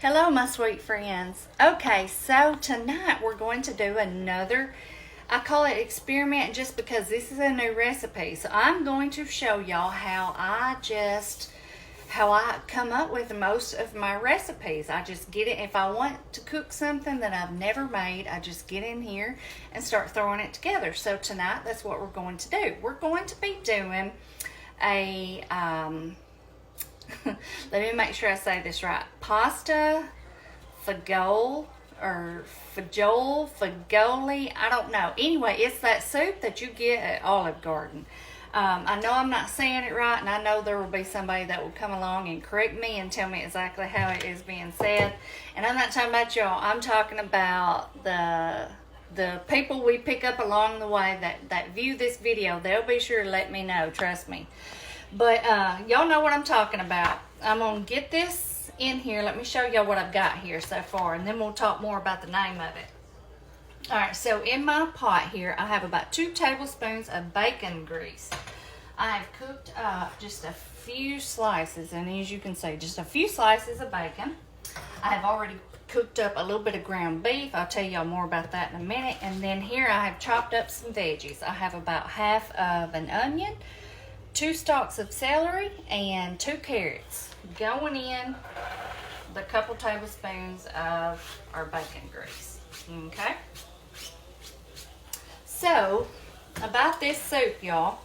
Hello, my sweet friends. Okay, so tonight we're going to do another, I call it experiment just because this is a new recipe. So I'm going to show y'all how I come up with most of my recipes. I just get it, if I want to cook something that I've never made, I just get in here and start throwing it together. So tonight, that's what we're going to do. We're going to be doing a, let me make sure I say this right. Pasta Fagioli or Fagioli, I don't know. Anyway, it's that soup that you get at Olive Garden. I know I'm not saying it right, and I know there will be somebody that will come along and correct me and tell me exactly how it is being said. And I'm not talking about y'all. I'm talking about the people we pick up along the way that view this video. They'll be sure to let me know. Trust me. But y'all know what I'm talking about. I'm going to get this in here. Let me show y'all what I've got here so far, and then we'll talk more about the name of it. Alright, so in my pot here, I have about 2 tablespoons of bacon grease. I've cooked up just a few slices, and as you can see, just a few slices of bacon. I have already cooked up a little bit of ground beef. I'll tell y'all more about that in a minute. And then here I have chopped up some veggies. I have about half of an onion, 2 stalks of celery, and 2 carrots going in the couple tablespoons of our bacon grease. Okay? So, about this soup, y'all.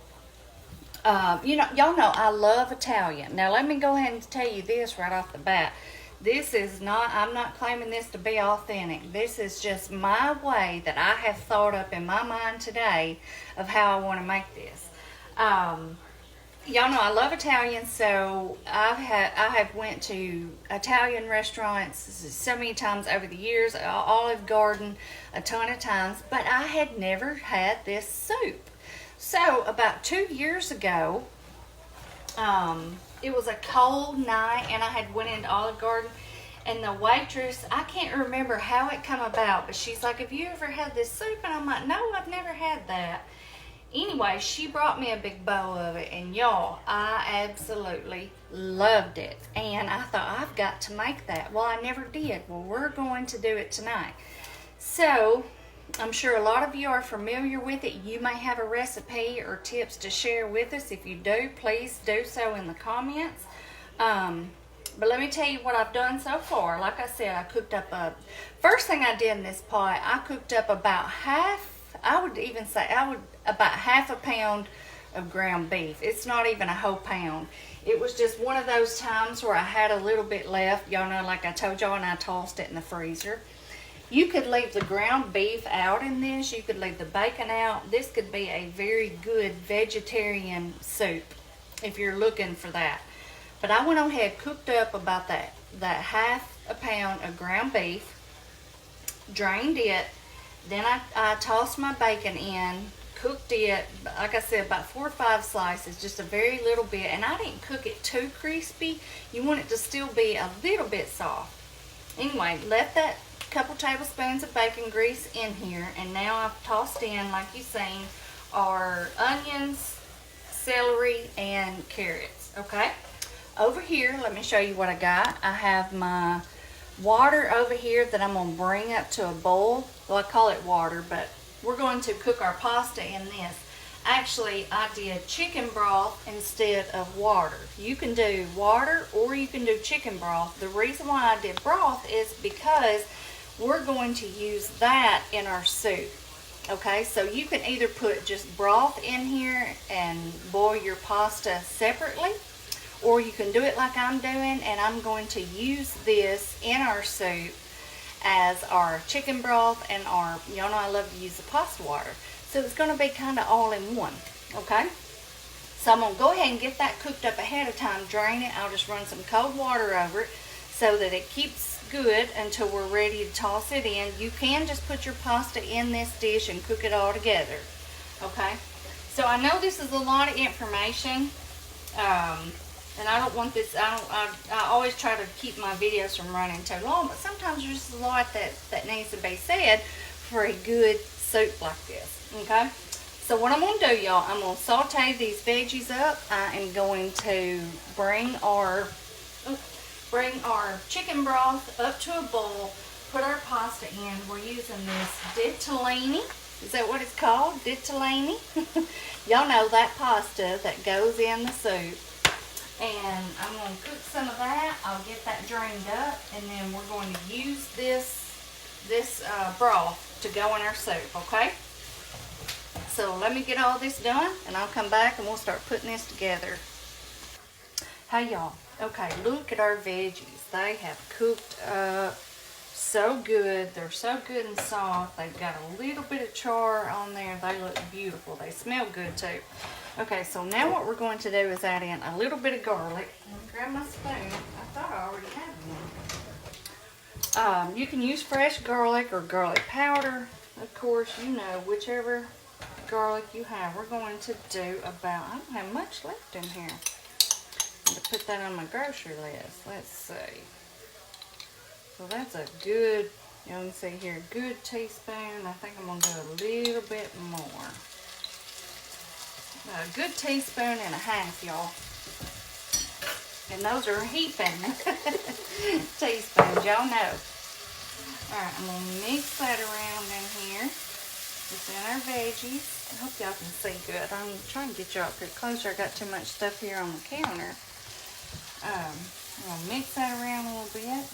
Y'all know I love Italian. Now, let me go ahead and tell you this right off the bat. This is not, I'm not claiming this to be authentic. This is just my way that I have thought up in my mind today of how I want to make this. Y'all know I love Italian, so I have went to Italian restaurants so many times over the years, Olive Garden a ton of times, but I had never had this soup. So about 2 years ago, it was a cold night, and I had went into Olive Garden, and the waitress, I can't remember how it come about, but she's like, "Have you ever had this soup?" And I'm like, "No, I've never had that." Anyway, she brought me a big bowl of it, and y'all, I absolutely loved it. And I thought, I've got to make that. Well, I never did. Well, we're going to do it tonight. So, I'm sure a lot of you are familiar with it. You may have a recipe or tips to share with us. If you do, please do so in the comments. But let me tell you what I've done so far. Like I said, I cooked up first thing I did in this pot, I cooked up about about half a pound of ground beef. It's not even a whole pound. It was just one of those times where I had a little bit left. Y'all know, like I told y'all, and I tossed it in the freezer. You could leave the ground beef out in this. You could leave the bacon out. This could be a very good vegetarian soup if you're looking for that. But I went ahead, cooked up about that half a pound of ground beef, drained it. Then I tossed my bacon in, cooked it, like I said, about 4 or 5 slices, just a very little bit. And I didn't cook it too crispy. You want it to still be a little bit soft. Anyway, left that couple tablespoons of bacon grease in here. And now I've tossed in, like you've seen, our onions, celery, and carrots. Okay? Over here, let me show you what I got. I have my water over here that I'm going to bring up to a boil. Well, I call it water, but we're going to cook our pasta in this. Actually, I did chicken broth instead of water. You can do water or you can do chicken broth. The reason why I did broth is because we're going to use that in our soup. Okay, so you can either put just broth in here and boil your pasta separately, or you can do it like I'm doing, and I'm going to use this in our soup as our chicken broth and our, y'all know I love to use the pasta water. So it's going to be kind of all in one, okay? So I'm going to go ahead and get that cooked up ahead of time, drain it. I'll just run some cold water over it so that it keeps good until we're ready to toss it in. You can just put your pasta in this dish and cook it all together, okay? So I know this is a lot of information, and I don't want this, I always try to keep my videos from running too long, but sometimes there's just a lot that needs to be said for a good soup like this, okay? So what I'm going to do, y'all, I'm going to saute these veggies up. I am going to bring our bring our chicken broth up to a boil, put our pasta in. We're using this ditalini. Is that what it's called? Ditalini? Y'all know that pasta that goes in the soup. And I'm going to cook some of that. I'll get that drained up, and then we're going to use this broth to go in our soup, okay? So let me get all this done, and I'll come back and we'll start putting this together. Hey y'all, okay, look at our veggies. They have cooked up so good. They're so good and soft. They've got a little bit of char on there. They look beautiful. They smell good too. Okay, so now what we're going to do is add in a little bit of garlic. Let me grab my spoon. I thought I already had one. You can use fresh garlic or garlic powder. Of course, you know, whichever garlic you have. We're going to do about, I don't have much left in here. I'm going to put that on my grocery list. Let's see. So that's a good, you can see here, a good teaspoon. I think I'm going to do a little bit more. A good teaspoon and a half, y'all. And those are heaping teaspoons, y'all know. Alright, I'm going to mix that around in here. It's in our veggies. I hope y'all can see good. I'm trying to get y'all up here closer. I got too much stuff here on the counter. I'm going to mix that around a little bit.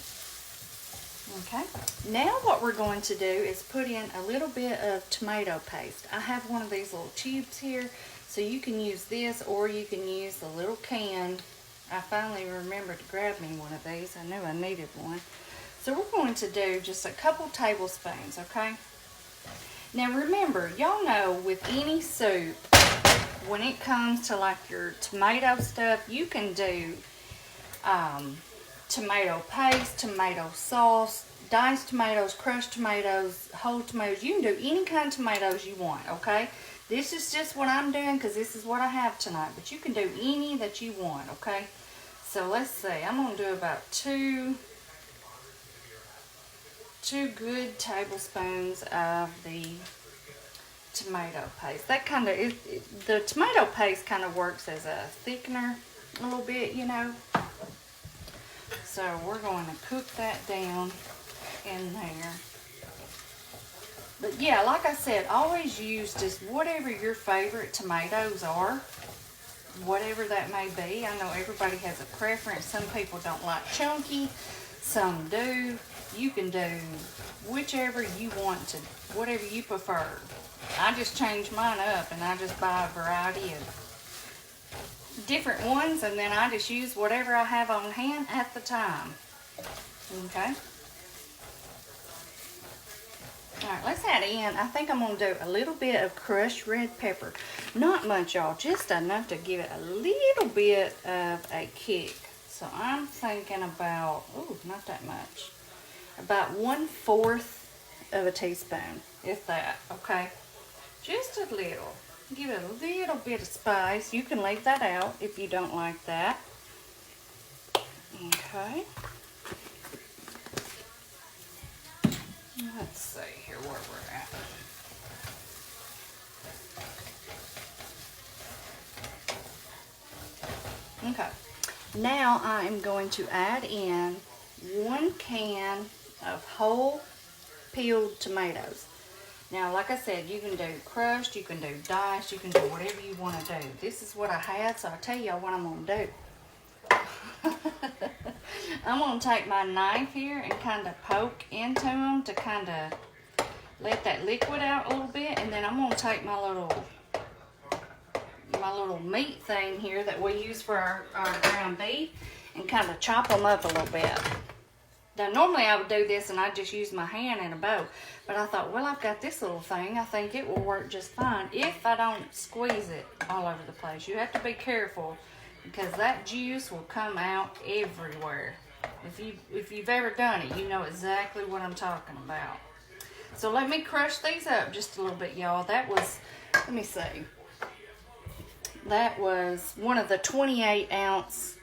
Okay. Now what we're going to do is put in a little bit of tomato paste. I have one of these little tubes here, so you can use this or you can use the little can. I finally remembered to grab me one of these. I knew I needed one. So we're going to do just a couple tablespoons, okay? Now remember, y'all know with any soup, when it comes to like your tomato stuff, you can do tomato paste, tomato sauce, diced tomatoes, crushed tomatoes, whole tomatoes. You can do any kind of tomatoes you want, okay? This is just what I'm doing because this is what I have tonight, but you can do any that you want, okay? So let's see, I'm going to do about two good tablespoons of the tomato paste. That kind of, the tomato paste kind of works as a thickener a little bit, you know. So we're going to cook that down in there. But yeah, like I said, always use just whatever your favorite tomatoes are. Whatever that may be. I know everybody has a preference. Some people don't like chunky. Some do. You can do whichever you want to, whatever you prefer. I just change mine up and I just buy a variety of different ones, and then I just use whatever I have on hand at the time. Okay. Alright, let's add in, I think I'm going to do a little bit of crushed red pepper. Not much, y'all, just enough to give it a little bit of a kick. So I'm thinking about, ooh, not that much. About 1/4 of a teaspoon, if that, okay? Just a little. Give it a little bit of spice. You can leave that out if you don't like that. Okay. Let's see here where we're at. Okay. Now I am going to add in 1 can of whole peeled tomatoes. Now, like I said, you can do crushed, you can do diced, you can do whatever you want to do. This is what I had, so I'll tell y'all what I'm going to do. I'm going to take my knife here and kind of poke into them to kind of let that liquid out a little bit, and then I'm going to take my little meat thing here that we use for our ground beef and kind of chop them up a little bit. Now, normally I would do this and I just use my hand in a bowl, but I thought, well, I've got this little thing. I think it will work just fine if I don't squeeze it all over the place. You have to be careful because that juice will come out everywhere. If you've ever done it, you know exactly what I'm talking about. So let me crush these up just a little bit, y'all. That was, let me see. That was one of the 28-ounce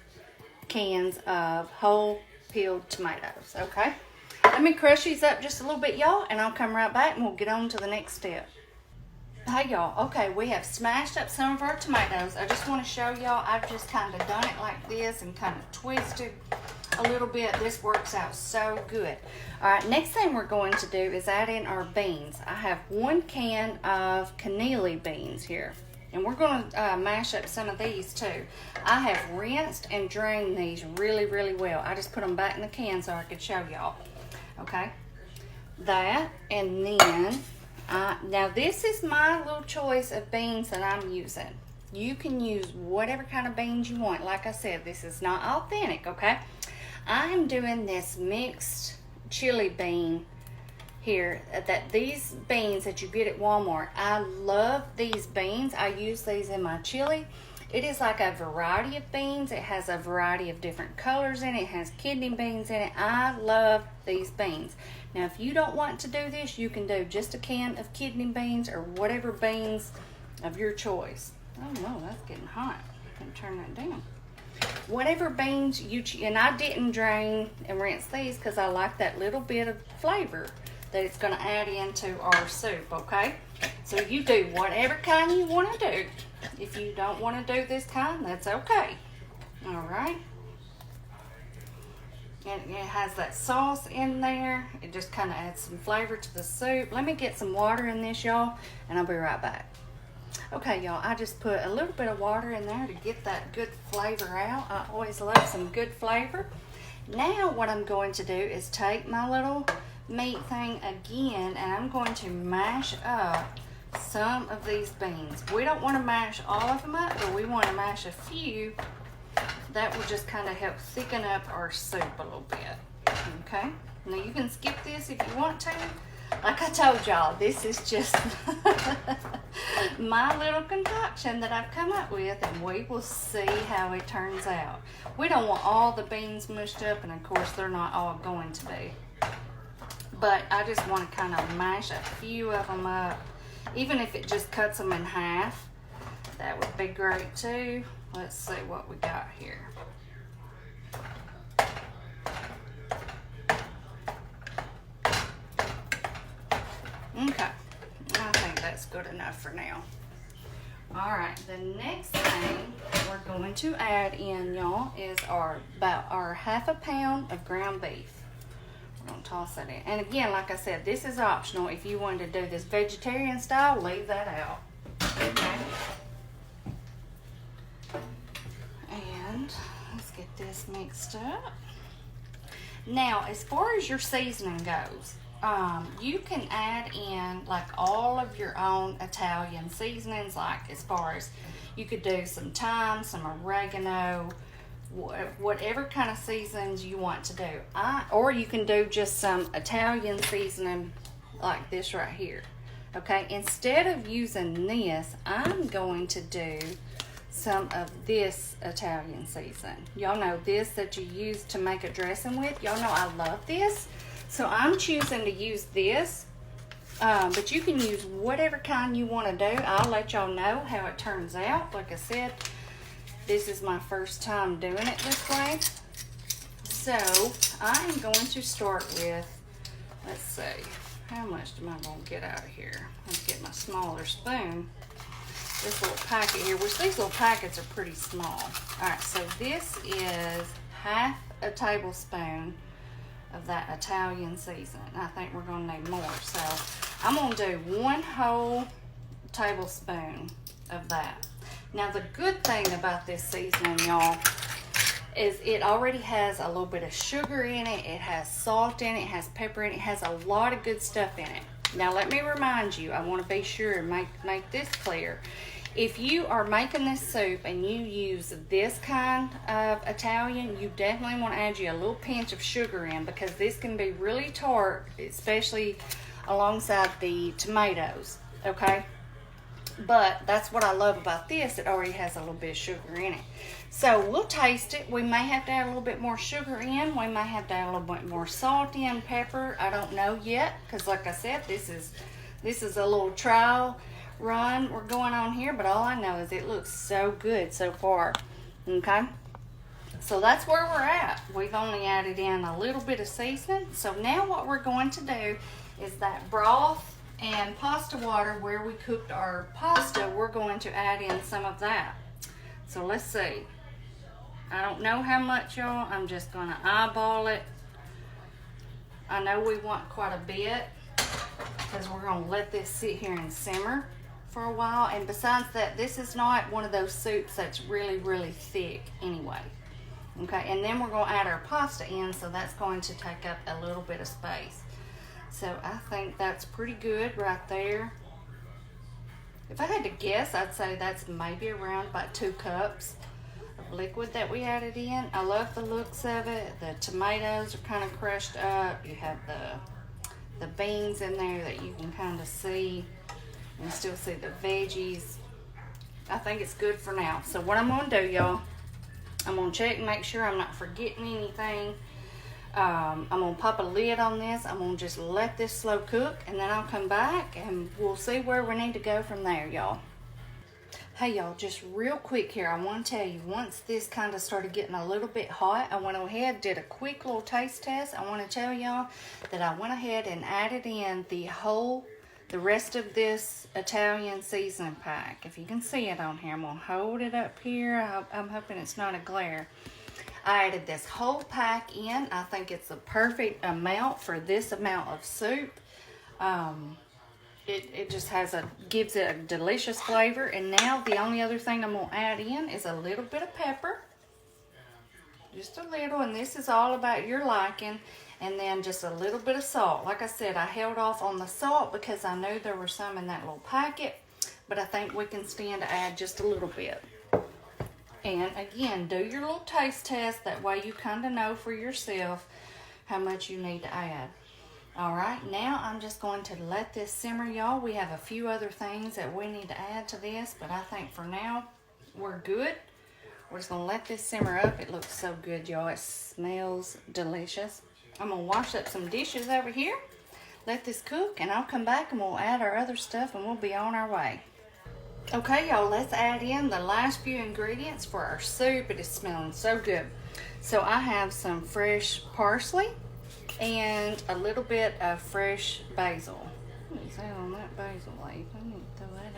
cans of whole peeled tomatoes, okay? Let me crush these up just a little bit, y'all, and I'll come right back and we'll get on to the next step. Hey, y'all, okay, we have smashed up some of our tomatoes. I just want to show y'all, I've just kind of done it like this and kind of twisted a little bit, this works out so good. All right, next thing we're going to do is add in our beans. I have 1 can of cannelli beans here, and we're going to mash up some of these too. I have rinsed and drained these really, really well. I just put them back in the can so I could show y'all. Okay, that, and then now this is my little choice of beans that I'm using. You can use whatever kind of beans you want. Like I said, this is not authentic, okay? I'm doing this mixed chili bean here. These beans that you get at Walmart, I love these beans. I use these in my chili. It is like a variety of beans. It has a variety of different colors in it. It has kidney beans in it. I love these beans. Now, if you don't want to do this, you can do just a can of kidney beans or whatever beans of your choice. Oh no, that's getting hot. I can turn that down. Whatever beans you and I didn't drain and rinse these because I like that little bit of flavor that it's going to add into our soup, okay? So you do whatever kind you want to do. If you don't want to do this kind, that's okay. All right. And it has that sauce in there. It just kind of adds some flavor to the soup. Let me get some water in this, y'all, and I'll be right back. Okay, y'all, I just put a little bit of water in there to get that good flavor out. I always love some good flavor. Now what I'm going to do is take my little meat thing again, and I'm going to mash up some of these beans. We don't want to mash all of them up, but we want to mash a few. That will just kind of help thicken up our soup a little bit. Okay, now you can skip this if you want to. Like I told y'all, this is just my little concoction that I've come up with, and we will see how it turns out. We don't want all the beans mushed up, and of course they're not all going to be. But I just want to kind of mash a few of them up. Even if it just cuts them in half, that would be great too. Let's see what we got here. Okay, I think that's good enough for now. All right, the next thing we're going to add in, y'all, is about our ½ pound of ground beef. We're gonna toss that in. And again, like I said, this is optional. If you wanted to do this vegetarian style, leave that out. Okay. And let's get this mixed up. Now, as far as your seasoning goes, you can add in like all of your own Italian seasonings, like as far as you could do some thyme, some oregano, whatever kind of seasonings you want to do. Or you can do just some Italian seasoning like this right here. Okay, instead of using this, I'm going to do some of this Italian season. Y'all know this that you use to make a dressing with. Y'all know I love this. So I'm choosing to use this, but you can use whatever kind you want to do. I'll let y'all know how it turns out. Like I said, this is my first time doing it this way. So I'm going to start with, let's see, how much am I going to get out of here? Let's get my smaller spoon. This little packet here, which these little packets are pretty small. All right, so this is ½ a tablespoon of that Italian seasoning. I think we're going to need more. So I'm going to do 1 whole tablespoon of that. Now the good thing about this seasoning, y'all, is it already has a little bit of sugar in it. It has salt in it. It has pepper in it. It has a lot of good stuff in it. Now let me remind you, I want to be sure and make this clear. If you are making this soup and you use this kind of Italian, you definitely want to add you a little pinch of sugar in, because this can be really tart, especially alongside the tomatoes, okay? But that's what I love about this. It already has a little bit of sugar in it. So we'll taste it. We may have to add a little bit more sugar in. We may have to add a little bit more salt in, pepper. I don't know yet, because like I said, this is a little trial run we're going on here, but all I know is it looks so good so far. Okay, so that's where we're at. We've only added in a little bit of seasoning. So now what we're going to do is that broth and pasta water where we cooked our pasta, we're going to add in some of that. So let's see. I don't know how much, y'all. I'm just gonna eyeball it. I know we want quite a bit because we're gonna let this sit here and simmer for a while. And besides that, this is not one of those soups that's really, really thick anyway. Okay, and then we're gonna add our pasta in, so that's going to take up a little bit of space. So I think that's pretty good right there. If I had to guess, I'd say that's maybe around about 2 cups of liquid that we added in. I love the looks of it. The tomatoes are kind of crushed up. You have the beans in there that you can kind of see, and still see the veggies. I think it's good for now. So what I'm gonna do, y'all, I'm gonna check and make sure I'm not forgetting anything. I'm gonna pop a lid on this. I'm gonna just let this slow cook, and then I'll come back and we'll see where we need to go from there, y'all. Hey y'all, just real quick here, I want to tell you, once this kind of started getting a little bit hot, I went ahead, did a quick little taste test. I want to tell y'all that I went ahead and added in the rest of this Italian seasoning pack. If you can see it on here, I'm gonna hold it up here. I'm hoping it's not a glare. I added this whole pack in. I think it's the perfect amount for this amount of soup. It just gives it a delicious flavor. And now the only other thing I'm gonna add in is a little bit of pepper. Just a little, and this is all about your liking. And then just a little bit of salt. Like I said, I held off on the salt because I knew there were some in that little packet, but I think we can stand to add just a little bit. And again, do your little taste test. That way you kind of know for yourself how much you need to add. All right, now I'm just going to let this simmer, y'all. We have a few other things that we need to add to this, but I think for now we're good. We're just gonna let this simmer up. It looks so good, y'all. It smells delicious. I'm gonna wash up some dishes over here, let this cook, and I'll come back and we'll add our other stuff and we'll be on our way. Okay, y'all, let's add in the last few ingredients for our soup. It is smelling so good. So I have some fresh parsley and a little bit of fresh basil. What is that on that basil leaf? I need to throw that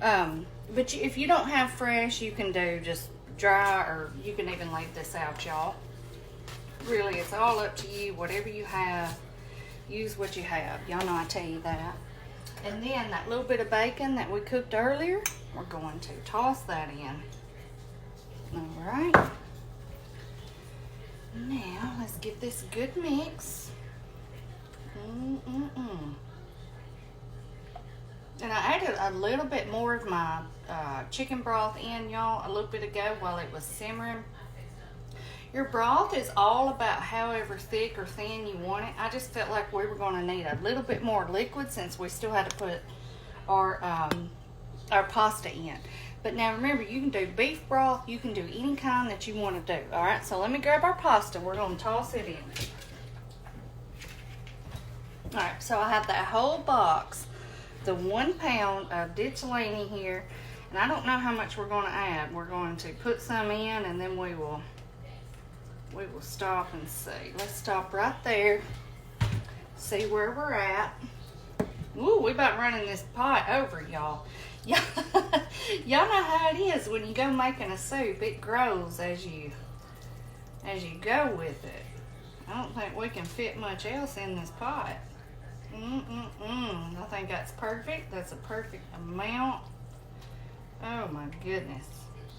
out. But if you don't have fresh, you can do just dry, or you can even leave this out, y'all. Really, it's all up to you. Whatever you have, use what you have. Y'all know I tell you that. And then that little bit of bacon that we cooked earlier, we're going to toss that in. All right. Now, let's give this a good mix. And I added a little bit more of my chicken broth in, y'all, a little bit ago while it was simmering. Your broth is all about however thick or thin you want it. I just felt like we were going to need a little bit more liquid since we still had to put our pasta in. But now remember, you can do beef broth, you can do any kind that you want to do. All right, so let me grab our pasta. We're going to toss it in. All right, so I have that whole box, the 1 pound of ditalini here, and I don't know how much we're going to add. We're going to put some in, and then we will stop and see. Let's stop right there, see where we're at. Ooh, we about running this pot over, y'all. Y'all know how it is when you go making a soup. It grows as you go with it. I don't think we can fit much else in this pot. I think that's perfect. That's a perfect amount. Oh my goodness,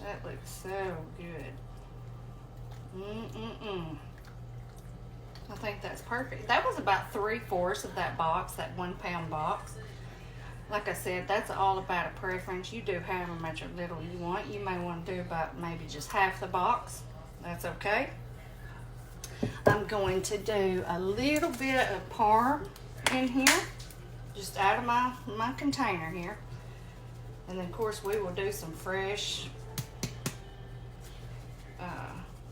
that looks so good. I think that's perfect. That was about 3/4 of that box, that 1 pound box. Like I said, that's all about a preference. You do however much or little you want. You may want to do about maybe just half the box. That's okay. I'm going to do a little bit of parm in here, just out of my container here. And then of course we will do some fresh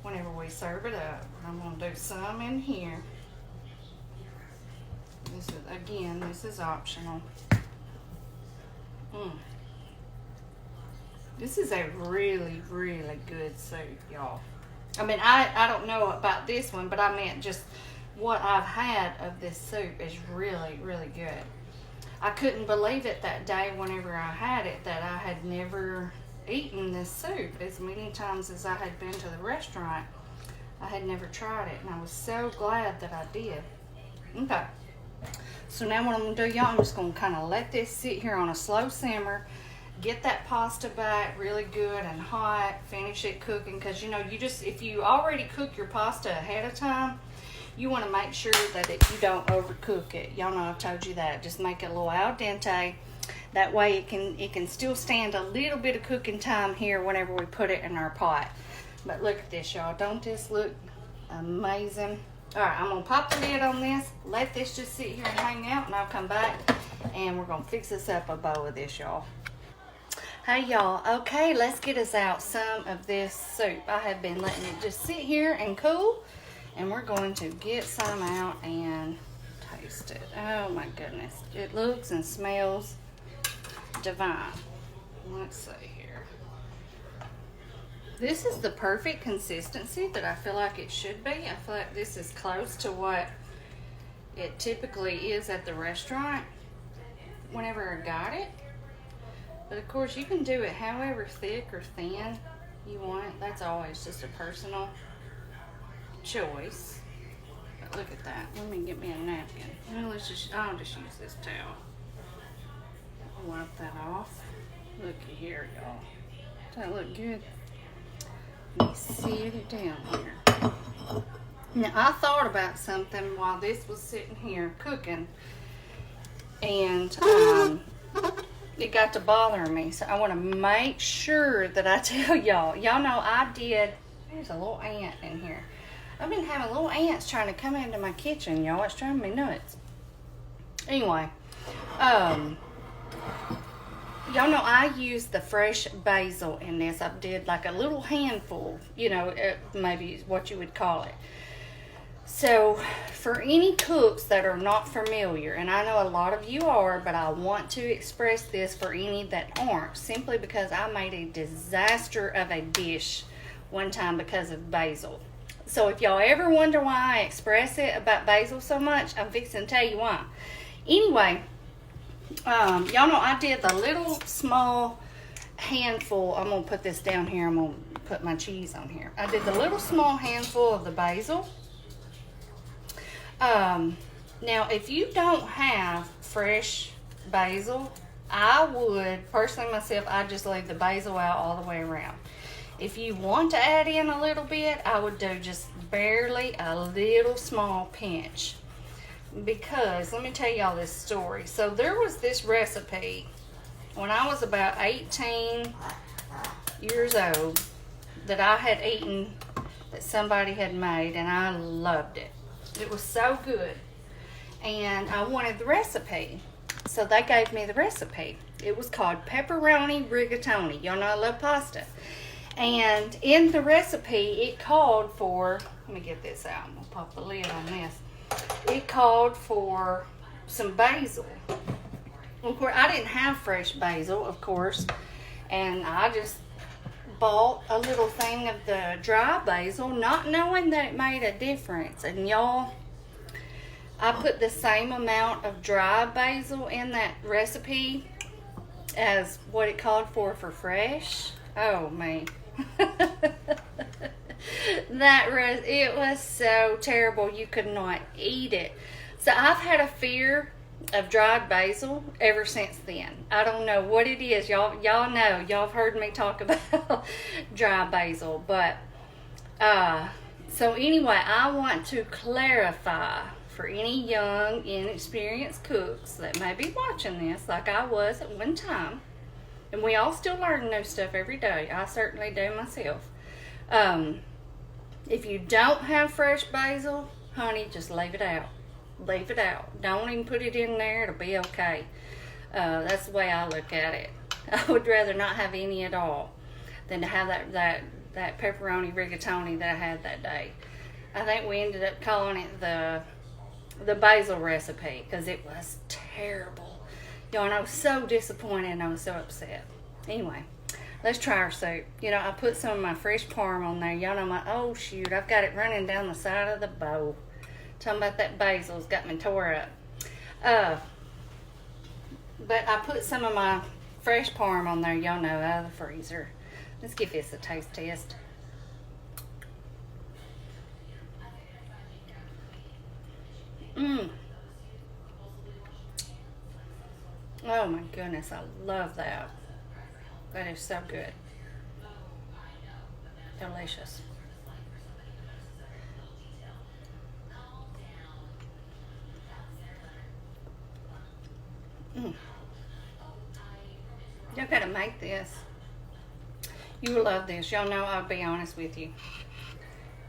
whenever we serve it up. I'm going to do some in here. This is optional. This is a really, really good soup, y'all. I mean, I don't know about this one, but I meant just what I've had of this soup is really, really good. I couldn't believe it that day whenever I had it that I had never eaten this soup as many times as I had been to the restaurant. I had never tried it, and I was so glad that I did. Okay, so now what I'm gonna do, y'all, I'm just gonna kind of let this sit here on a slow simmer, get that pasta back really good and hot, finish it cooking, because you know, if you already cook your pasta ahead of time, you want to make sure that you don't overcook it. Y'all know I've told you that. Just make it a little al dente. That way it can still stand a little bit of cooking time here whenever we put it in our pot. But look at this, y'all. Don't this look amazing? All right, I'm gonna pop the lid on this, let this just sit here and hang out, and I'll come back and we're gonna fix us up a bowl of this, y'all. Hey y'all, okay, let's get us out some of this soup. I have been letting it just sit here and cool, and we're going to get some out and taste it. Oh my goodness, it looks and smells divine. Let's see here. This is the perfect consistency that I feel like it should be. I feel like this is close to what it typically is at the restaurant whenever I got it. But of course, you can do it however thick or thin you want it. That's always just a personal choice. But look at that. Let me get me a napkin. Well, I'll just use this towel. Wipe that off. Looky here, y'all. Does that look good? Let me sit it down here. Now, I thought about something while this was sitting here cooking, and it got to bothering me. So I want to make sure that I tell y'all. Y'all know I did. There's a little ant in here. I've been having little ants trying to come into my kitchen, y'all. It's driving me nuts. Anyway, y'all know I used the fresh basil in this. I did like a little handful, you know, maybe is what you would call it. So for any cooks that are not familiar, and I know a lot of you are, but I want to express this for any that aren't, simply because I made a disaster of a dish one time because of basil. So if y'all ever wonder why I express it about basil so much, I'm fixing to tell you why. Anyway, y'all know I did the little small handful. I'm gonna put this down here. I'm gonna put my cheese on here. I did the little small handful of the basil. Now if you don't have fresh basil, I would personally myself, I'd just leave the basil out all the way around. If you want to add in a little bit, I would do just barely a little small pinch. Because let me tell y'all this story. So there was this recipe when I was about 18 years old that I had eaten, that somebody had made, and I loved it. It was so good, and I wanted the recipe, so they gave me the recipe. It was called pepperoni rigatoni. Y'all know I love pasta, and in the recipe it called for, let me get this out, I'm gonna pop the lid on this. It called for some basil. Of course, I didn't have fresh basil, of course, and I just bought a little thing of the dry basil, not knowing that it made a difference. And y'all, I put the same amount of dry basil in that recipe as what it called for fresh. Oh man. It was so terrible, you could not eat it. So I've had a fear of dried basil ever since then. I don't know what it is. Y'all know, y'all have heard me talk about dry basil, but so anyway, I want to clarify for any young inexperienced cooks that may be watching this, like I was at one time, and we all still learn new stuff every day. I certainly do myself. If you don't have fresh basil, honey, just leave it out. Leave it out. Don't even put it in there. It'll be okay. That's the way I look at it. I would rather not have any at all than to have that pepperoni rigatoni that I had that day. I think we ended up calling it the basil recipe because it was terrible. Y'all, and I was so disappointed and I was so upset. Anyway, let's try our soup. You know, I put some of my fresh parm on there. Y'all know oh shoot, I've got it running down the side of the bowl. Talking about that basil's got me tore up. But I put some of my fresh parm on there, y'all know, out of the freezer. Let's give this a taste test. Oh my goodness, I love that. That is so good. Delicious. Y'all gotta make this. You will love this. Y'all know I'll be honest with you.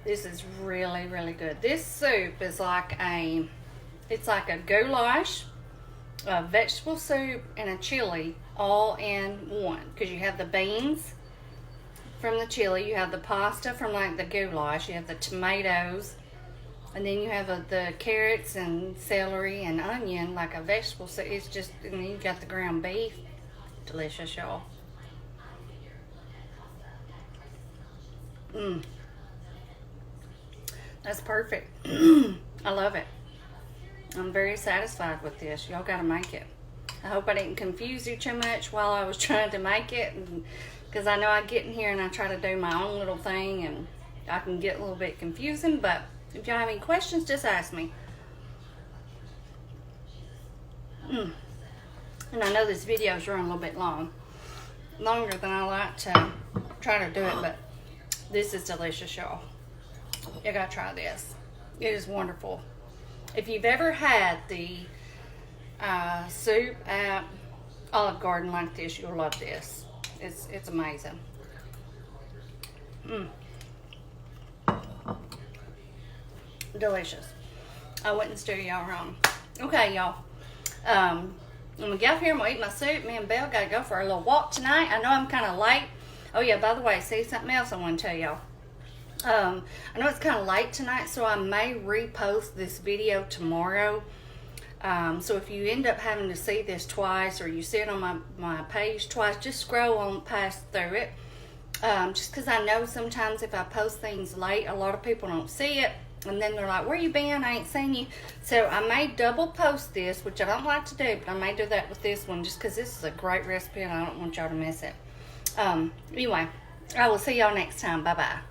This is really, really good. This soup is like it's like a goulash, a vegetable soup, and a chili all in one. Because you have the beans from the chili, you have the pasta from like the goulash, you have the tomatoes, and then you have the carrots and celery and onion like a vegetable soup. It's just, and then you got the ground beef. Delicious, y'all. That's perfect. I love it. I'm very satisfied with this. Y'all gotta make it. I hope I didn't confuse you too much while I was trying to make it, because I know I get in here and I try to do my own little thing and I can get a little bit confusing, but if y'all have any questions, just ask me. And I know this video is running a little bit longer than I like to try to do it, but this is delicious, y'all. You gotta try this. It is wonderful. If you've ever had the soup at Olive Garden like this, you'll love this. It's amazing. Delicious. I wouldn't steer y'all wrong. Okay, y'all. I'm gonna get up here and we'll eat my soup. Me and Belle gotta go for a little walk tonight. I know I'm kind of late. Oh yeah, by the way, see, something else I want to tell y'all. I know it's kind of late tonight, so I may repost this video tomorrow. So if you end up having to see this twice, or you see it on my page twice, just scroll on past through it. Just because I know sometimes if I post things late, a lot of people don't see it. And then they're like, where you been? I ain't seen you. So I may double post this, which I don't like to do, but I may do that with this one just because this is a great recipe and I don't want y'all to miss it. Anyway, I will see y'all next time. Bye-bye.